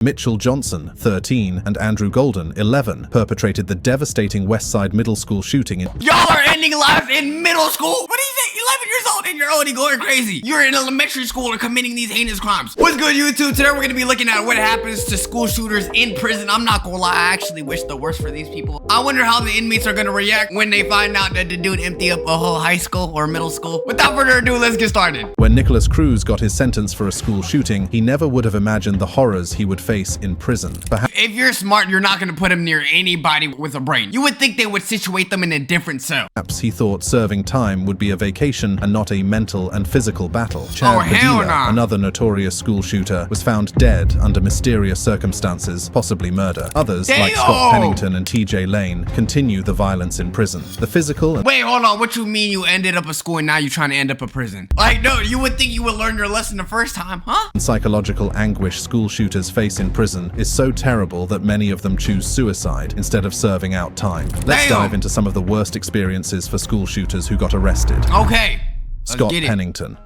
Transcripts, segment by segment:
Mitchell Johnson, 13, and Andrew Golden, 11, perpetrated the devastating Westside Middle School shooting in— Y'all are ending life in middle school? What do you think? 11 years old and you're already going crazy. You're in elementary school and committing these heinous crimes. What's good, YouTube? Today we're gonna be looking at what happens to school shooters in prison. I'm not gonna lie, I actually wish the worst for these people. I wonder how the inmates are gonna react when they find out that the dude emptied up a whole high school or middle school. Without further ado, let's get started. When Nicholas Cruz got his sentence for a school shooting, he never would have imagined the horrors he would face in prison. Perhaps If you're smart, you're not gonna put him near anybody with a brain. You would think they would situate them in a different cell. he thought serving time would be a vacation and not a mental and physical battle. Chad hell Padilla, nah. another notorious school shooter, was found dead under mysterious circumstances, possibly murder. Others, like Scott Damn. Pennington and TJ Lane, continue the violence in prison. The physical and Wait, hold on. What you mean you ended up a school and now you're trying to end up a prison? Like, no, you would think you would learn your lesson the first time, huh? psychological anguish school shooters face in prison is so terrible that many of them choose suicide instead of serving out time. Let's Damn. dive into some of the worst experiences for school shooters who got arrested. Okay. Let's Scott get it. Pennington.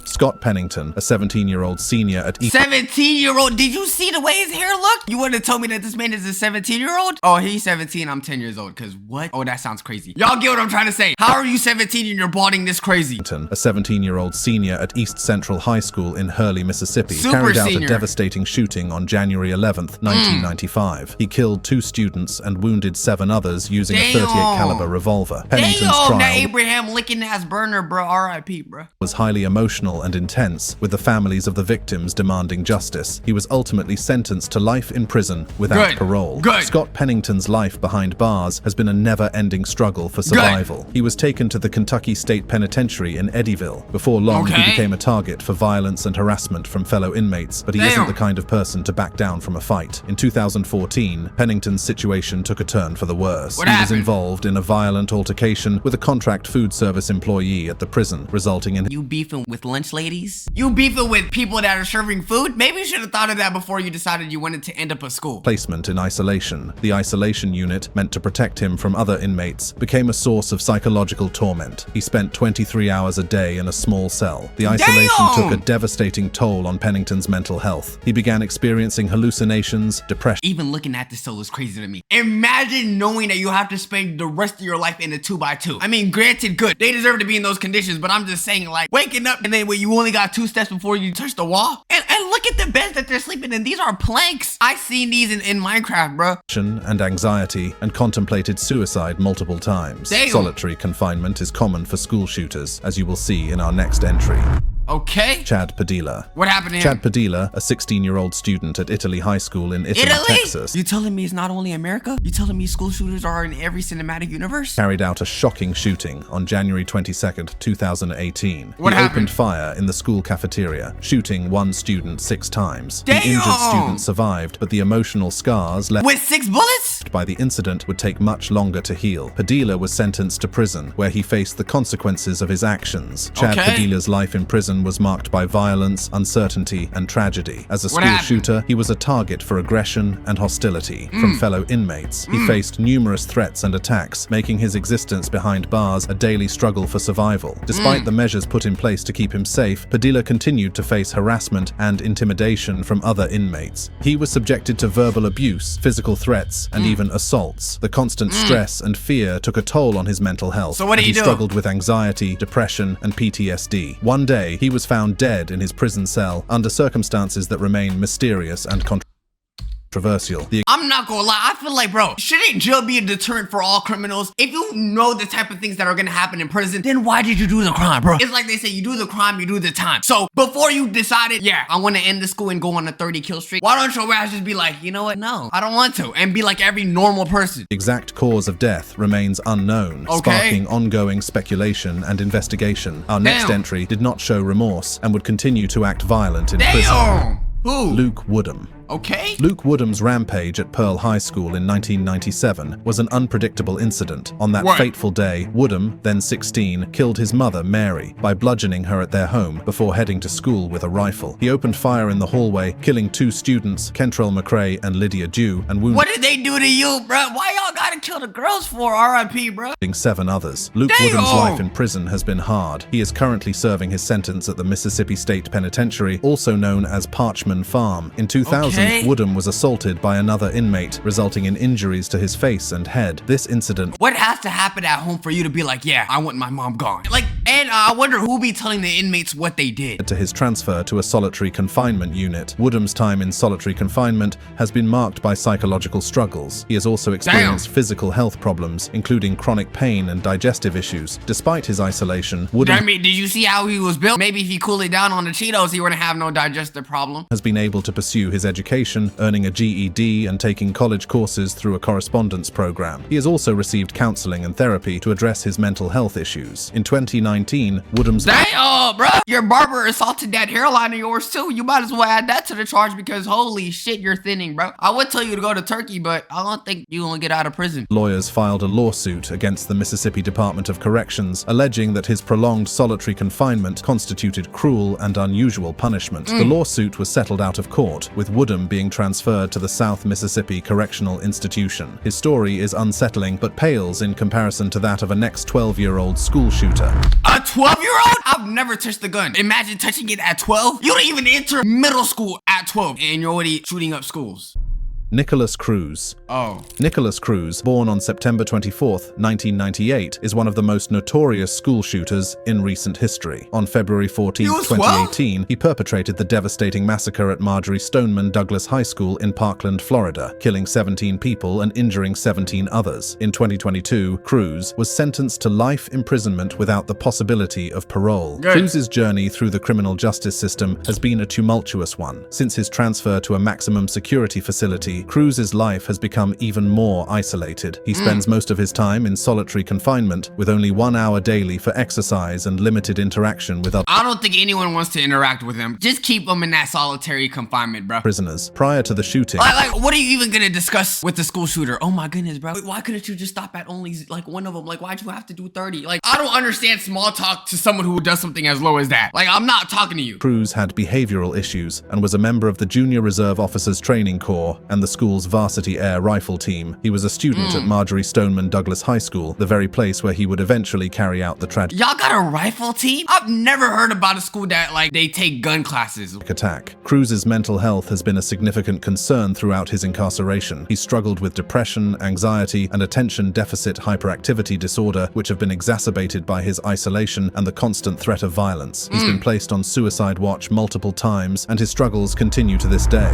Scott Pennington, a 17-year-old senior at 17-year-old. Did you see the way his hair looked? You wouldn't have told me that this man is a 17-year-old? Oh, he's 17. I'm 10 years old. Cause what? Oh, that sounds crazy. Y'all get what I'm trying to say. How are you 17 and you're balding this crazy? a 17-year-old senior at East Central High School in Hurley, Mississippi, Super carried out senior. a devastating shooting on January 11th, 1995. He killed 2 students and wounded 7 others using a .38 Damn. caliber revolver. Pennington's Damn, that trial Abraham Lincoln ass burner, bro. R.I.P., bro. was highly emotional and intense, with the families of the victims demanding justice. He was ultimately sentenced to life in prison without Good. parole. Good. Scott Pennington's life behind bars has been a never-ending struggle for survival. He was taken to the Kentucky State Penitentiary in Eddyville. Before long, Okay. he became a target for violence and harassment from fellow inmates, but he isn't Damn. the kind of person to back down from a fight. In 2014, Pennington's situation took a turn for the worse. What He was happened? involved in a violent altercation with a contract food service employee at the prison, resulting in You beefing with lunch ladies? You beefing with people that are serving food? Maybe you should have thought of that before you decided you wanted to end up a school. placement in isolation. The isolation unit, meant to protect him from other inmates, became a source of psychological torment. He spent 23 hours a day in a small cell. The isolation Damn! took a devastating toll on Pennington's mental health. He began experiencing hallucinations, depression, Even looking at this still is crazy to me. Imagine knowing that you have to spend the rest of your life in a 2x2. I mean, granted, good. They deserve to be in those conditions, but I'm just saying, like, waking up and then when you only got 2 steps before you touch the wall. And look at the beds that they're sleeping in. These are planks. I seen these in Minecraft, bro. and anxiety, and contemplated suicide multiple times. Damn. Solitary confinement is common for school shooters, as you will see in our next entry. Okay. Chad Padilla. What happened to him? Chad Padilla, a 16-year-old student at Italy High School in Italy, Texas, You telling me it's not only America? You telling me school shooters are in every cinematic universe? carried out a shocking shooting on January 22nd, 2018. What he happened? opened fire in the school cafeteria, shooting 1 student 6 times. Damn! The injured student survived, but the emotional scars left With 6 bullets? by the incident would take much longer to heal. Padilla was sentenced to prison, where he faced the consequences of his actions. Chad Okay. Padilla's life in prison was marked by violence, uncertainty, and tragedy. As a school happened? shooter, he was a target for aggression and hostility from fellow inmates. He faced numerous threats and attacks, making his existence behind bars a daily struggle for survival. Despite the measures put in place to keep him safe, Padilla continued to face harassment and intimidation from other inmates. He was subjected to verbal abuse, physical threats, and even assaults. The constant stress and fear took a toll on his mental health. So what did and he he do? struggled with anxiety, depression, and PTSD. One day, he was found dead in his prison cell under circumstances that remain mysterious and controversial. The I'm not gonna lie, I feel like, bro, shouldn't jail be a deterrent for all criminals? If you know the type of things that are gonna happen in prison, then why did you do the crime, bro? It's like they say, you do the crime, you do the time. So before you decided, yeah, I wanna end the school and go on a 30 kill streak, why don't your ass just be like, you know what? No, I don't want to. And be like every normal person. exact cause of death remains unknown, Okay. sparking ongoing speculation and investigation. Our next Damn. entry did not show remorse and would continue to act violent in prison. Damn! Who? Luke Woodham. Okay. Luke Woodham's rampage at Pearl High School in 1997 was an unpredictable incident. On that What? fateful day, Woodham, then 16, killed his mother, Mary, by bludgeoning her at their home before heading to school with a rifle. He opened fire in the hallway, killing 2 students, Kentrell McRae and Lydia Dew, and wounding What did they do to you, bro? Why y'all gotta kill the girls for? R.I.P., bro. 7 others. Luke Damn! Woodham's life in prison has been hard. He is currently serving his sentence at the Mississippi State Penitentiary, also known as Parchman Farm. In 2000, Okay. Woodham was assaulted by another inmate, resulting in injuries to his face and head. This incident What has to happen at home for you to be like, yeah, I want my mom gone? Like, and I wonder who be telling the inmates what they did. led to his transfer to a solitary confinement unit. Woodham's time in solitary confinement has been marked by psychological struggles. He has also experienced physical health problems, including chronic pain and digestive issues. Despite his isolation, Woodham I mean, did you see how he was built? Maybe if he cooled it down on the Cheetos, he wouldn't have no digestive problem. has been able to pursue his education, earning a GED and taking college courses through a correspondence program. He has also received counseling and therapy to address his mental health issues. In 2019, Woodham's Damn, bro. Your barber assaulted that hairline of yours too. You might as well add that to the charge because holy shit, you're thinning, bro. I would tell you to go to Turkey, but I don't think you're gonna get out of prison. lawyers filed a lawsuit against the Mississippi Department of Corrections, alleging that his prolonged solitary confinement constituted cruel and unusual punishment. The lawsuit was settled out of court, with Woodham being transferred to the South Mississippi Correctional Institution. His story is unsettling, but pales in comparison to that of a next 12-year-old school shooter. A 12-year-old? I've never touched a gun. Imagine touching it at 12. You don't even enter middle school at 12, and you're already shooting up schools. Nicholas Cruz. Oh. Nicholas Cruz, born on September 24th, 1998, is one of the most notorious school shooters in recent history. On February 14, He was 12? 2018, he perpetrated the devastating massacre at Marjory Stoneman Douglas High School in Parkland, Florida, killing 17 people and injuring 17 others. In 2022, Cruz was sentenced to life imprisonment without the possibility of parole. Good. Cruz's journey through the criminal justice system has been a tumultuous one. Since his transfer to a maximum security facility, Cruz's life has become even more isolated. He spends most of his time in solitary confinement, with only 1 hour daily for exercise and limited interaction with other I don't think anyone wants to interact with him. Just keep him in that solitary confinement, bro. prisoners. Prior to the shooting, Like, what are you even gonna discuss with the school shooter? Oh my goodness, bro. Why couldn't you just stop at only, like, one of them? Like, why'd you have to do 30? Like, I don't understand small talk to someone who does something as low as that. Like, I'm not talking to you. Cruz had behavioral issues and was a member of the Junior Reserve Officers Training Corps and the school's varsity air rifle team. He was a student at Marjory Stoneman Douglas High School, the very place where he would eventually carry out the tragic Y'all got a rifle team? I've never heard about a school that, like, they take gun classes. attack. Cruz's mental health has been a significant concern throughout his incarceration. He struggled with depression, anxiety, and attention deficit hyperactivity disorder, which have been exacerbated by his isolation and the constant threat of violence. He's been placed on suicide watch multiple times, and his struggles continue to this day.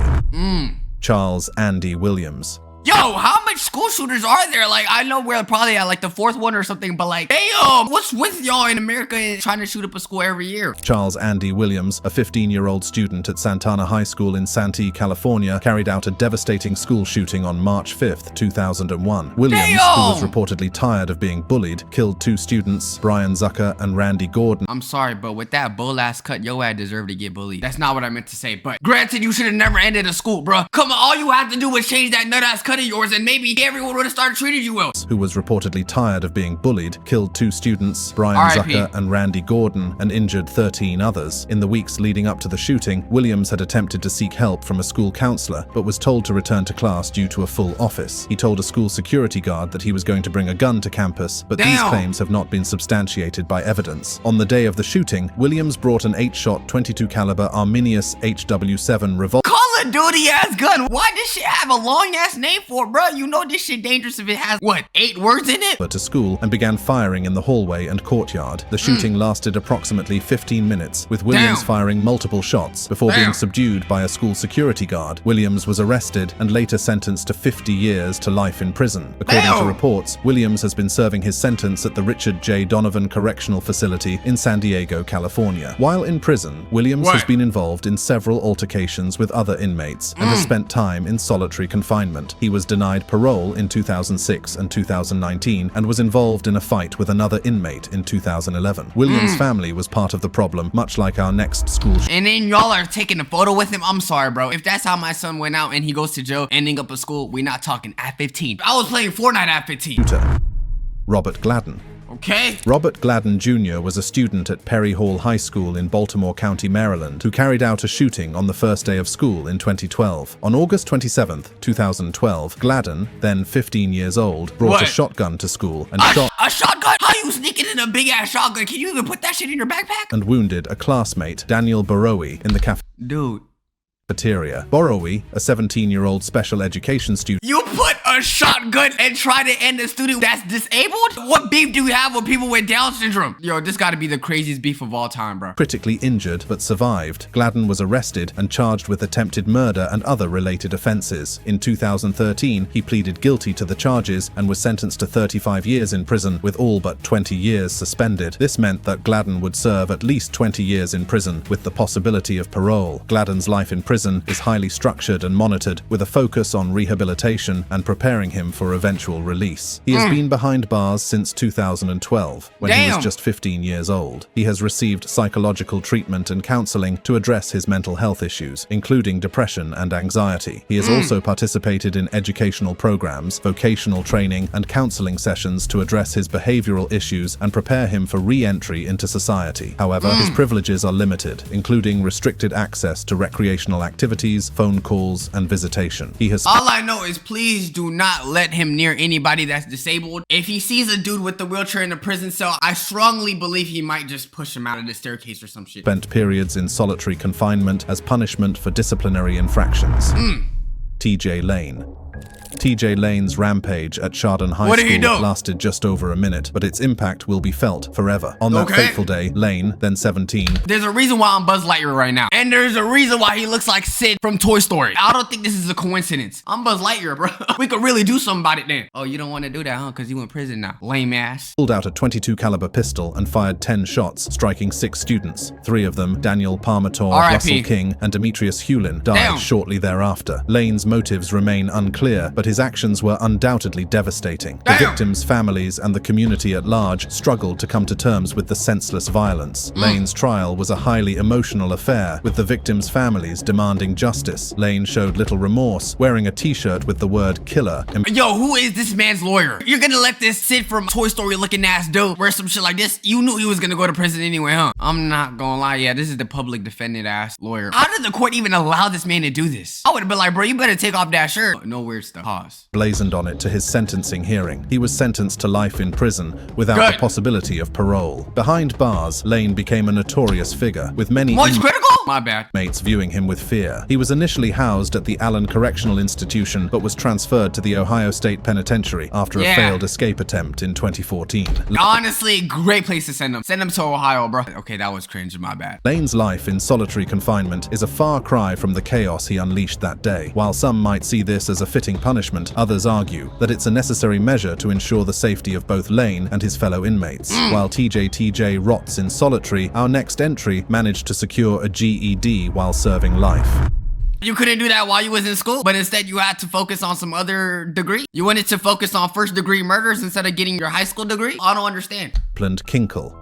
Charles Andy Williams. Yo, how much school shooters are there? Like, I know we're probably at like the 4th one or something, but like, damn, what's with y'all in America and trying to shoot up a school every year? Charles Andy Williams, a 15-year-old student at Santana High School in Santee, California, carried out a devastating school shooting on March 5th, 2001. Williams, who was Damn! reportedly tired of being bullied, killed 2 students, Brian Zucker and Randy Gordon. I'm sorry, but with that bull-ass cut, your ass deserved to get bullied. That's not what I meant to say, but granted, you should have never ended a school, bruh. Come on, all you have to do was change that nut-ass cut of yours and maybe everyone would have started treating you well. Who was reportedly tired of being bullied, killed 2 students, Brian R.I.P. Zucker and Randy Gordon, and injured 13 others. In the weeks leading up to the shooting, Williams had attempted to seek help from a school counselor, but was told to return to class due to a full office. He told a school security guard that he was going to bring a gun to campus, but these Damn. claims have not been substantiated by evidence. On the day of the shooting, Williams brought an 8-shot 22 caliber Arminius HW7 revolver Call of Duty ass gun. Why this shit have a long ass name for it, bruh? You know this shit dangerous if it has, what, 8 words in it? to school and began firing in the hallway and courtyard. The shooting lasted approximately 15 minutes, with Williams Damn. firing multiple shots before being Damn. subdued by a school security guard. Williams was arrested and later sentenced to 50 years to life in prison. According to Damn. reports, Williams has been serving his sentence at the Richard J. Donovan Correctional Facility in San Diego, California. While in prison, Williams has What? been involved in several altercations with other inmates and has spent time in solitary confinement. He was denied parole in 2006 and 2019 and was involved in a fight with another inmate in 2011. Williams' family was part of the problem, much like our next school And then y'all are taking a photo with him? I'm sorry, bro. If that's how my son went out and he goes to jail, ending up at school, we're not talking at 15. I was playing Fortnite at 15. shooter, Robert Gladden. Okay? Robert Gladden Jr. was a student at Perry Hall High School in Baltimore County, Maryland, who carried out a shooting on the first day of school in 2012. On August 27, 2012, Gladden, then 15 years old, brought What? a shotgun to school and shot A shotgun? How you sneaking in a big ass shotgun? Can you even put that shit in your backpack? and wounded a classmate, Daniel Barowie, in the Dude. cafeteria. Borowi, a 17-year-old special education student, You put a shotgun and try to end a student that's disabled? What beef do we have with people with Down syndrome? Yo, this gotta be the craziest beef of all time, bro. critically injured but survived. Gladden was arrested and charged with attempted murder and other related offenses. In 2013, he pleaded guilty to the charges and was sentenced to 35 years in prison, with all but 20 years suspended. This meant that Gladden would serve at least 20 years in prison, with the possibility of parole. Gladden's life in prison is highly structured and monitored, with a focus on rehabilitation and preparing him for eventual release. He has been behind bars since 2012, when he was Damn. just 15 years old. He has received psychological treatment and counseling to address his mental health issues, including depression and anxiety. He has also participated in educational programs, vocational training, and counseling sessions to address his behavioral issues and prepare him for re-entry into society. However, his privileges are limited, including restricted access to recreational activities, phone calls, and visitation. He has All I know is please do not let him near anybody that's disabled. If he sees a dude with the wheelchair in the prison cell, I strongly believe he might just push him out of the staircase or some shit. spent periods in solitary confinement as punishment for disciplinary infractions. TJ Lane. TJ Lane's rampage at Chardon High What did he School do? lasted just over a minute, but its impact will be felt forever. On that Okay. fateful day, Lane, then 17, There's a reason why I'm Buzz Lightyear right now. And there's a reason why he looks like Sid from Toy Story. I don't think this is a coincidence. I'm Buzz Lightyear, bro. We could really do something about it then. Oh, you don't want to do that, huh? Because you in prison now. Lame ass. pulled out a .22 caliber pistol and fired 10 shots, striking 6 students. 3 of them, Daniel Parmator, R.I.P. Russell King, and Demetrius Hewlin, died Damn. shortly thereafter. Lane's motives remain unclear, but his actions were undoubtedly devastating. The Damn. victims' families and the community at large struggled to come to terms with the senseless violence. Lane's trial was a highly emotional affair, with the victims' families demanding justice. Lane showed little remorse, wearing a t-shirt with the word killer Yo, who is this man's lawyer? You're gonna let this Sid from Toy Story looking ass dude wear some shit like this? You knew he was gonna go to prison anyway, huh? I'm not gonna lie, yeah, this is the public defendant ass lawyer. How did the court even allow this man to do this? I would've been like, bro, you better take off that shirt. No weird stuff. Pause. blazoned on it to his sentencing hearing. He was sentenced to life in prison without Good. the possibility of parole. Behind bars, Lane became a notorious figure, with many Voice critical? My bad. inmates viewing him with fear. He was initially housed at the Allen Correctional Institution, but was transferred to the Ohio State Penitentiary after Yeah. a failed escape attempt in 2014. Honestly, great place to send him. Send him to Ohio, bro. Okay, that was cringe. My bad. Lane's life in solitary confinement is a far cry from the chaos he unleashed that day. While some might see this as a fitting punishment, others argue that it's a necessary measure to ensure the safety of both Lane and his fellow inmates. While TJ rots in solitary, our next entry managed to secure a GED while serving life. You couldn't do that while you was in school, but instead you had to focus on some other degree? You wanted to focus on first degree murders instead of getting your high school degree? I don't understand. Cleveland Kinkle.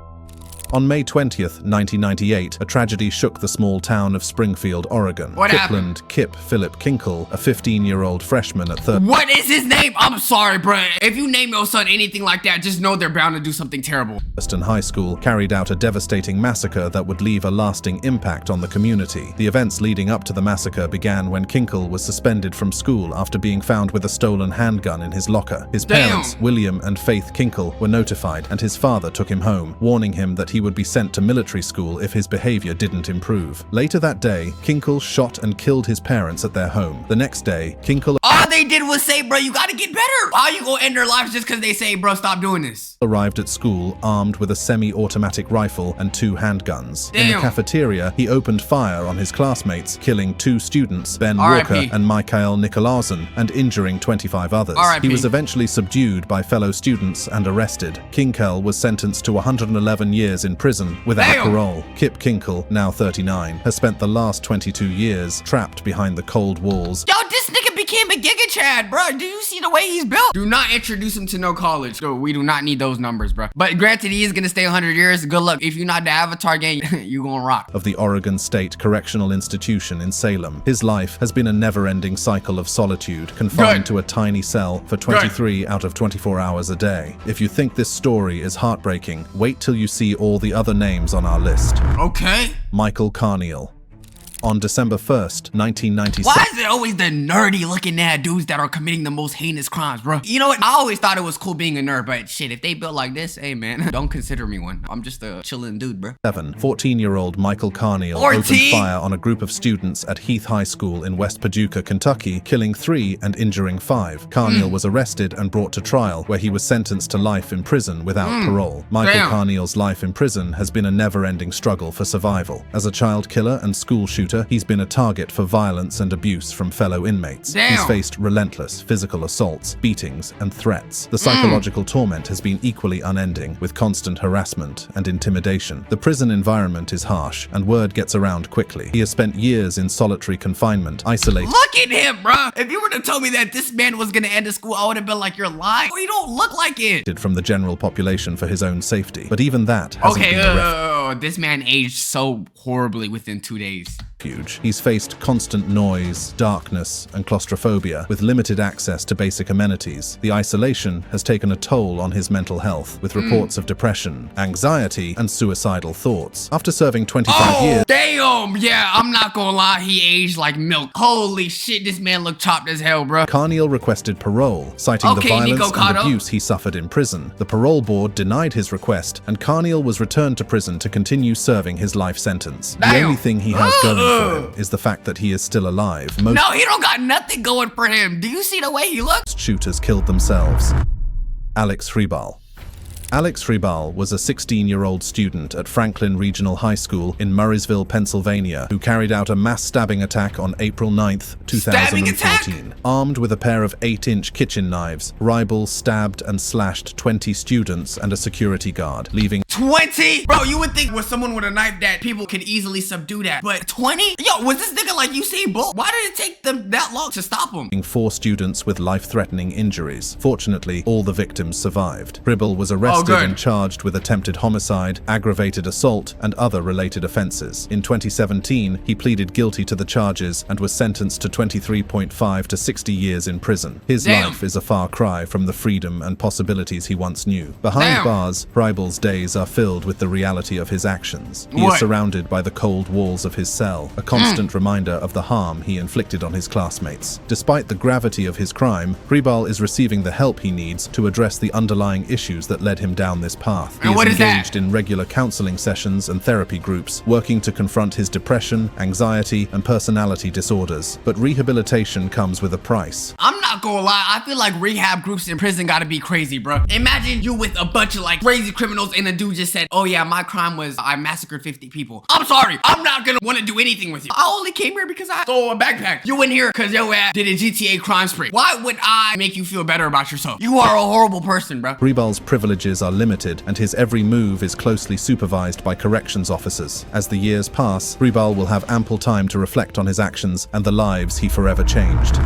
On May 20th, 1998, a tragedy shook the small town of Springfield, Oregon. What Kipland Kip Philip Kinkle, a 15-year-old freshman at What is his name? I'm sorry, bro. If you name your son anything like that, just know they're bound to do something terrible. Thurston High School, carried out a devastating massacre that would leave a lasting impact on the community. The events leading up to the massacre began when Kinkle was suspended from school after being found with a stolen handgun in his locker. His Damn. parents, William and Faith Kinkle, were notified, and his father took him home, warning him that he would be sent to military school if his behavior didn't improve. Later that day, Kinkle shot and killed his parents at their home. The next day, Kinkle All they did was say, bro, you gotta get better. How you gonna end their lives just because they say, bro, stop doing this? arrived at school armed with a semi-automatic rifle and 2 handguns. In the Damn. cafeteria, he opened fire on his classmates, killing 2 students, Ben R.I.P. Walker and Mikael Nikolausen, and injuring 25 others. R.I.P. He was eventually subdued by fellow students and arrested. Kinkel was sentenced to 111 years in prison without Damn. parole. Kip Kinkle, now 39, has spent the last 22 years trapped behind the cold walls Yo, this nigga became a Giga Chad, bro. Do you see the way he's built? Do not introduce him to no college. Yo, we do not need those numbers, bro. But granted, he is gonna stay 100 years. Good luck. If you're not the Avatar gang, you gonna rock. of the Oregon State Correctional Institution in Salem. His life has been a never-ending cycle of solitude, confined Good. to a tiny cell for 23 out of 24 hours a day. If you think this story is heartbreaking, wait till you see all the other names on our list. Okay. Michael Carneal. On December 1st, 1996. Why is it always the nerdy looking at dudes that are committing the most heinous crimes, bro? You know what? I always thought it was cool being a nerd, but shit, if they built like this, hey man, don't consider me one. I'm just a chilling dude, bro. 14-year-old Michael Carneal opened fire on a group of students at Heath High School in West Paducah, Kentucky, killing 3 and injuring 5. Carneal was arrested and brought to trial, where he was sentenced to life in prison without parole. Michael Carneal's life in prison has been a never-ending struggle for survival. As a child killer and school shooter, he's been a target for violence and abuse from fellow inmates. He's faced relentless physical assaults, beatings, and threats. The psychological torment has been equally unending, with constant harassment and intimidation. The prison environment is harsh, and word gets around quickly. He has spent years in solitary confinement, isolated. Look at him, bro. If you were to tell me that this man was gonna end the school, I would have been like, you're lying. You don't look like it. From the general population for his own safety. But even that hasn't been a this man aged so horribly within 2 days. Refuge. He's faced constant noise, darkness, and claustrophobia, with limited access to basic amenities. The isolation has taken a toll on his mental health, with reports of depression, anxiety, and suicidal thoughts. After serving 25 years... Damn! Yeah, I'm not gonna lie, he aged like milk. Holy shit, this man looked chopped as hell, bro. Carneal requested parole, citing the violence and abuse he suffered in prison. The parole board denied his request, and Carneal was returned to prison to continue serving his life sentence. The only thing he has going for him is the fact that he is still alive. No, he don't got nothing going for him. Do you see the way he looks? Shooters killed themselves. Alex Hribal. Alex Hribal was a 16-year-old student at Franklin Regional High School in Murraysville, Pennsylvania, who carried out a mass stabbing attack on April 9th, 2014. Armed with a pair of 8-inch kitchen knives, Hribal stabbed and slashed 20 students and a security guard, leaving 20? Bro, you would think with someone with a knife that people can easily subdue that, but 20? Yo, was this nigga like Usain Bolt? Why did it take them that long to stop him? 4 students with life-threatening injuries. Fortunately, all the victims survived. Hribal was arrested and charged with attempted homicide, aggravated assault, and other related offenses. In 2017, he pleaded guilty to the charges and was sentenced to 23.5 to 60 years in prison. His life is a far cry from the freedom and possibilities he once knew. Behind bars, Hribal's days are filled with the reality of his actions. He is surrounded by the cold walls of his cell, a constant reminder of the harm he inflicted on his classmates. Despite the gravity of his crime, Hribal is receiving the help he needs to address the underlying issues that led him down this path. He is engaged in regular counseling sessions and therapy groups, working to confront his depression, anxiety, and personality disorders. But rehabilitation comes with a price. I'm not gonna lie, I feel like rehab groups in prison gotta be crazy, bro. Imagine you with a bunch of like crazy criminals and a dude just said, oh yeah, my crime was I massacred 50 people. I'm sorry, I'm not gonna wanna do anything with you. I only came here because I stole a backpack. You in here because your ass did a GTA crime spree. Why would I make you feel better about yourself? You are a horrible person, bro. Hribal's privileges are limited, and his every move is closely supervised by corrections officers. As the years pass, Hribal will have ample time to reflect on his actions and the lives he forever changed.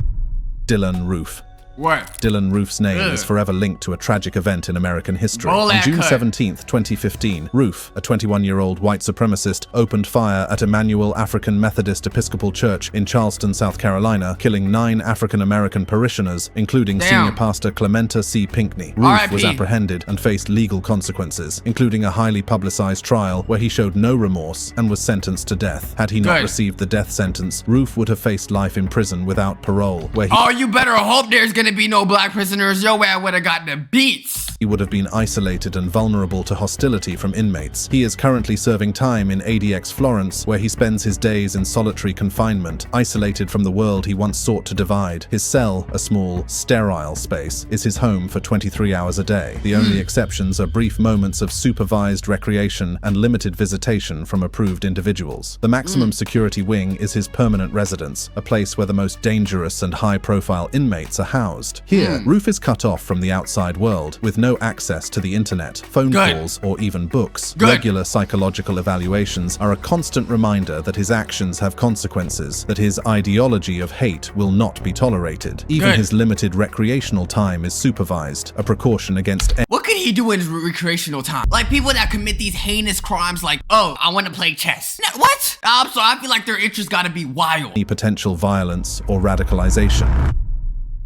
Dylan Roof. What? Dylan Roof's name is forever linked to a tragic event in American history. On June 17th, 2015, Roof, a 21-year-old white supremacist, opened fire at Emmanuel African Methodist Episcopal Church in Charleston, South Carolina, killing 9 African-American parishioners, including senior pastor Clementa C. Pinckney. Roof was apprehended and faced legal consequences, including a highly publicized trial where he showed no remorse and was sentenced to death. Had he not received the death sentence, Roof would have faced life in prison without parole, where he— Oh, you better hope there's gonna be no black prisoners. Yo ass would have got the beats. He would have been isolated and vulnerable to hostility from inmates. He is currently serving time in ADX Florence, where he spends his days in solitary confinement, isolated from the world he once sought to divide. His cell, a small, sterile space, is his home for 23 hours a day. The only exceptions are brief moments of supervised recreation and limited visitation from approved individuals. The maximum security wing is his permanent residence, a place where the most dangerous and high-profile inmates are housed. Here, Roof is cut off from the outside world, with no access to the internet, phone calls, or even books. Regular psychological evaluations are a constant reminder that his actions have consequences, that his ideology of hate will not be tolerated. Even his limited recreational time is supervised, a precaution against— What could he do in his recreational time? Like people that commit these heinous crimes like, oh, I want to play chess. What? I'm sorry, I feel like their interests gotta be wild. Any potential violence or radicalization.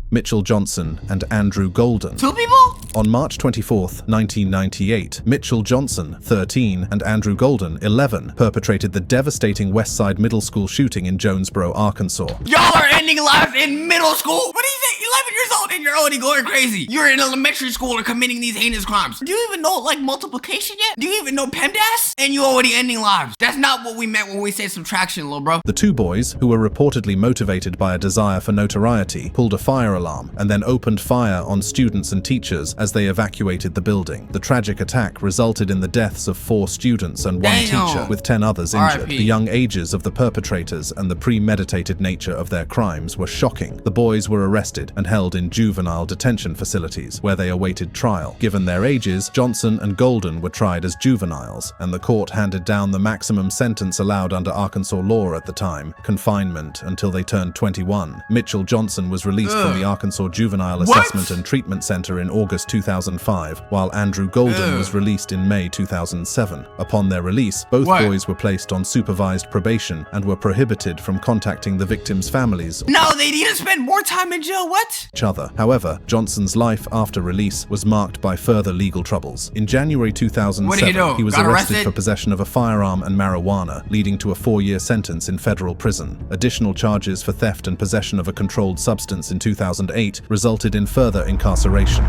Mitchell Johnson and Andrew Golden. 2 people? On March 24th, 1998, Mitchell Johnson, 13, and Andrew Golden, 11, perpetrated the devastating Westside Middle School shooting in Jonesboro, Arkansas. Y'all are ending lives in middle school? What do you think? 11 years old and you're already going crazy. You're in elementary school or committing these heinous crimes. Do you even know, like, multiplication yet? Do you even know PEMDAS? And you already ending lives. That's not what we meant when we said subtraction, little bro. The 2 boys, who were reportedly motivated by a desire for notoriety, pulled a fire alarm and then opened fire on students and teachers as they evacuated the building. The tragic attack resulted in the deaths of 4 students and 1 teacher, with 10 others injured. R.I.P. The young ages of the perpetrators and the premeditated nature of their crimes were shocking. The boys were arrested and held in juvenile detention facilities, where they awaited trial. Given their ages, Johnson and Golden were tried as juveniles, and the court handed down the maximum sentence allowed under Arkansas law at the time, confinement until they turned 21. Mitchell Johnson was released from the Arkansas Juvenile Assessment and Treatment Center in August 2005, while Andrew Golden was released in May 2007. Upon their release, both boys were placed on supervised probation and were prohibited from contacting the victims' families. No, they need to spend more time in jail. What? Each other. However, Johnson's life after release was marked by further legal troubles. In January 2007, he was arrested for possession of a firearm and marijuana, leading to a 4-year sentence in federal prison. Additional charges for theft and possession of a controlled substance in 2008 resulted in further incarceration.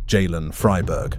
Jalen Freiberg.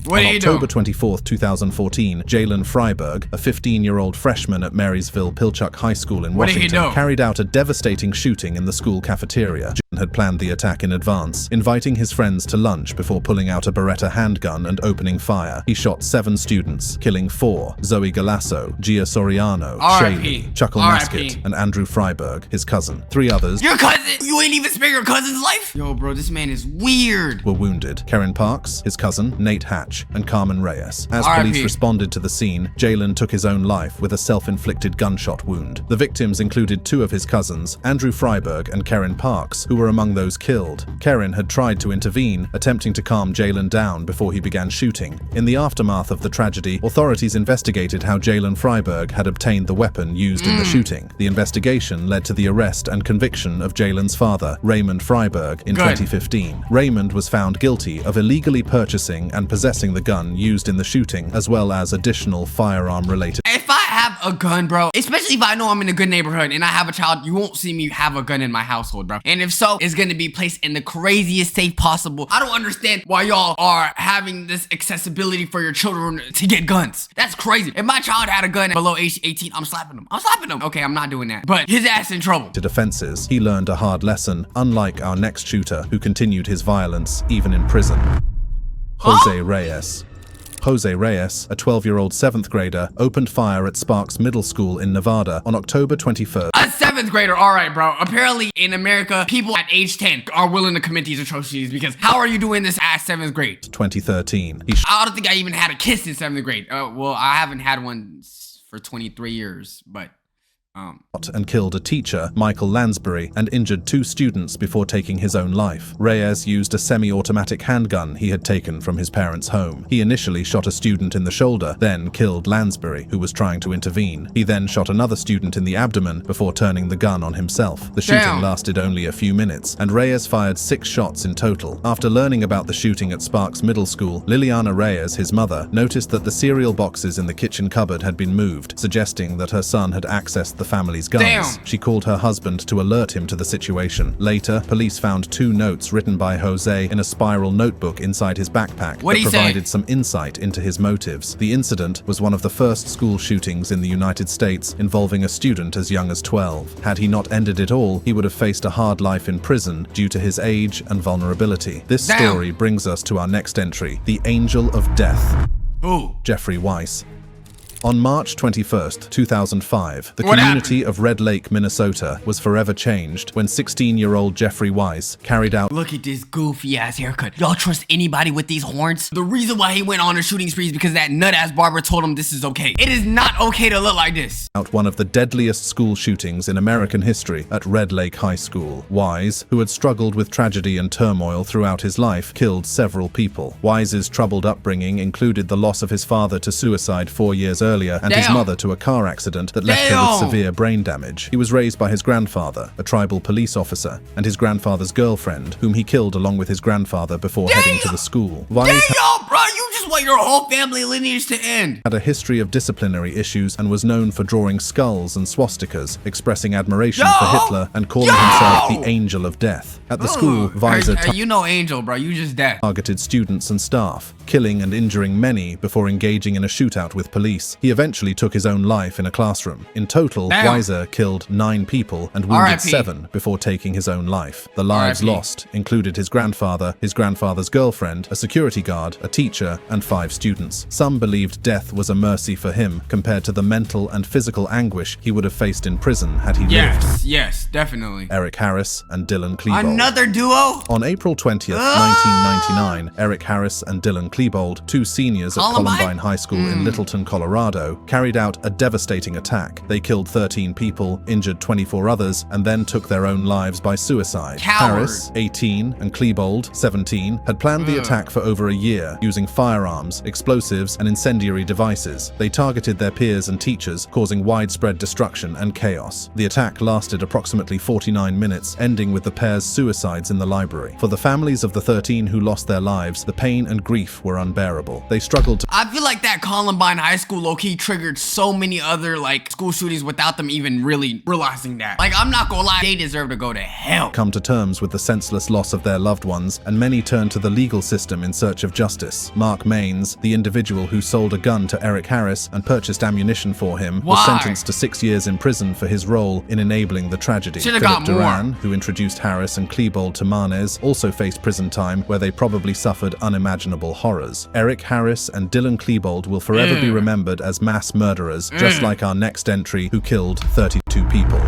On October 24, 2014, Jalen Freiberg, a 15-year-old freshman at Marysville Pilchuck High School in Washington, carried out a devastating shooting in the school cafeteria. Jalen had planned the attack in advance, inviting his friends to lunch before pulling out a Beretta handgun and opening fire. He shot 7 students, killing 4: Zoe Galasso, Gia Soriano, Shaylee, Chuckle Maskett, and Andrew Freiberg, his cousin. 3 others, your cousin? You ain't even spare your cousin's life? Yo, bro, this man is weird. Were wounded. Karen Parks, his cousin, Nate Hatch, and Carmen Reyes. As police responded to the scene, Jalen took his own life with a self-inflicted gunshot wound. The victims included 2 of his cousins, Andrew Freiberg and Karen Parks, who were among those killed. Karen had tried to intervene, attempting to calm Jalen down before he began shooting. In the aftermath of the tragedy, authorities investigated how Jalen Freiberg had obtained the weapon used in the shooting. The investigation led to the arrest and conviction of Jalen's father, Raymond Freiberg, in 2015. Raymond was found guilty of illegally purchasing and possessing the gun used in the shooting, as well as additional firearm-related. If I have a gun, bro, especially if I know I'm in a good neighborhood and I have a child, you won't see me have a gun in my household, bro. And if so, it's gonna be placed in the craziest safe possible. I don't understand why y'all are having this accessibility for your children to get guns. That's crazy. If my child had a gun below age 18, I'm slapping him. I'm slapping him. Okay, I'm not doing that. But his ass in trouble. Offenses. He learned a hard lesson, unlike our next shooter, who continued his violence even in prison. Jose Reyes. Jose Reyes, a 12-year-old 7th grader, opened fire at Sparks Middle School in Nevada on October 21st. A 7th grader, all right, bro. Apparently, in America, people at age 10 are willing to commit these atrocities because how are you doing this at 7th grade? 2013. I don't think I even had a kiss in 7th grade. Well, I haven't had one for 23 years, but... and killed a teacher, Michael Lansbury, and injured 2 students before taking his own life. Reyes used a semi-automatic handgun he had taken from his parents' home. He initially shot a student in the shoulder, then killed Lansbury, who was trying to intervene. He then shot another student in the abdomen before turning the gun on himself. The shooting lasted only a few minutes, and Reyes fired 6 shots in total. After learning about the shooting at Sparks Middle School, Liliana Reyes, his mother, noticed that the cereal boxes in the kitchen cupboard had been moved, suggesting that her son had accessed the family's guns. She called her husband to alert him to the situation. Later, police found 2 notes written by Jose in a spiral notebook inside his backpack that provided some insight into his motives. The incident was one of the first school shootings in the United States involving a student as young as 12. Had he not ended it all, he would have faced a hard life in prison due to his age and vulnerability. This story brings us to our next entry, the Angel of Death. Jeffrey Weiss. On March 21, 2005, the community of Red Lake, Minnesota was forever changed when 16-year-old Jeffrey Weiss carried out— Look at this goofy ass haircut. Y'all trust anybody with these horns? The reason why he went on a shooting spree is because that nut-ass barber told him this is okay. It is not okay to look like this. One of the deadliest school shootings in American history at Red Lake High School. Weiss, who had struggled with tragedy and turmoil throughout his life, killed several people. Weiss's troubled upbringing included the loss of his father to suicide 4 years earlier, earlier, and his Damn. mother to a car accident that left her with Damn. severe brain damage. He was raised by his grandfather, a tribal police officer, and his grandfather's girlfriend, whom he killed along with his grandfather before heading to the school. Vines Damn, bro, you just want your whole family lineage to end. had a history of disciplinary issues and was known for drawing skulls and swastikas, expressing admiration for Hitler and calling himself the Angel of Death. At the school, Weiser Hey, you know Angel, bro, you just dead. targeted students and staff, killing and injuring many before engaging in a shootout with police. He eventually took his own life in a classroom. In total, Damn. Weiser killed 9 people and wounded R.I.P. 7 before taking his own life. The lives R.I.P. lost included his grandfather, his grandfather's girlfriend, a security guard, a teacher, and 5 students. Some believed death was a mercy for him compared to the mental and physical anguish he would have faced in prison had he lived. Yes, definitely. Eric Harris and Dylan Klebold. Another duo? On April 20th, 1999, Eric Harris and Dylan Klebold, 2 seniors at Columbine High School in Littleton, Colorado, carried out a devastating attack. They killed 13 people, injured 24 others, and then took their own lives by suicide. Coward. Harris, 18, and Klebold, 17, had planned the attack for over a year, using firearms, explosives, and incendiary devices. They targeted their peers and teachers, causing widespread destruction and chaos. The attack lasted approximately 49 minutes, ending with the pair's suicides in the library. For the families of the 13 who lost their lives, the pain and grief were unbearable. They struggled to I feel like that Columbine High School low-key triggered so many other like school shootings without them even really realizing that. Like, I'm not gonna lie, they deserve to go to hell. come to terms with the senseless loss of their loved ones, and many turned to the legal system in search of justice. Mark Maines, the individual who sold a gun to Eric Harris and purchased ammunition for him, was Why? sentenced to 6 years in prison for his role in enabling the tragedy. Should've Philip got more. Duran, who introduced Harris and Klebold to Marnes, also faced prison time where they probably suffered unimaginable horrors. Eric Harris and Dylan Klebold will forever be remembered as mass murderers, just like our next entry who killed 32 people.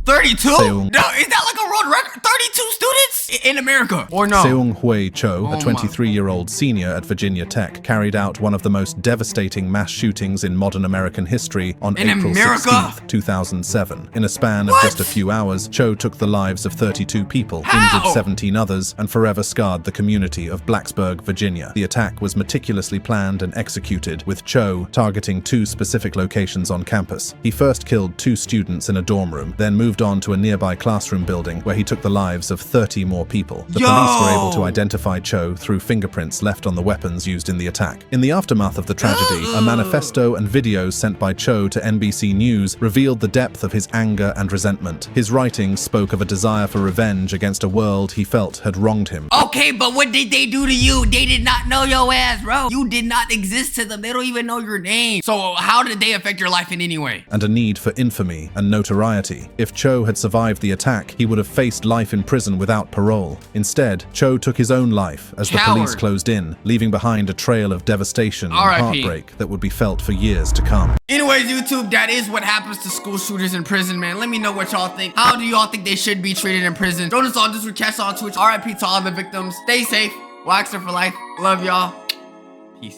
32? Seung- No, is that like a world record? 32 students in America? Or no? Seung Hui Cho, Oh a my. 23-year-old senior at Virginia Tech, carried out one of the most devastating mass shootings in modern American history on In April America? 16th, 2007. In a span of What? just a few hours, Cho took the lives of 32 people, How? injured 17 others, and forever scarred the community of Blacksburg, Virginia. The attack was meticulously planned and executed, with Cho targeting 2 specific locations on campus. He first killed 2 students in a dorm room, then moved on to a nearby classroom building where he took the lives of 30 more people. The police were able to identify Cho through fingerprints left on the weapons used in the attack. In the aftermath of the tragedy, a manifesto and videos sent by Cho to NBC News revealed the depth of his anger and resentment. His writings spoke of a desire for revenge against a world he felt had wronged him. Okay, but what did they do to you? They did not know your ass, bro. You did not exist to them. They don't even know your name. So how did they affect your life in any way? And a need for infamy and notoriety. If Cho had survived the attack, he would have faced life in prison without parole. Instead, Cho took his own life as the police Coward. closed in, leaving behind a trail of devastation and R.I.P. heartbreak that would be felt for years to come. Anyways, YouTube, that is what happens to school shooters in prison, man. Let me know what y'all think. How do y'all think they should be treated in prison? Join us on Discord, catch us on Twitch. RIP to all the victims. Stay safe. Waxer for life. Love y'all. Peace.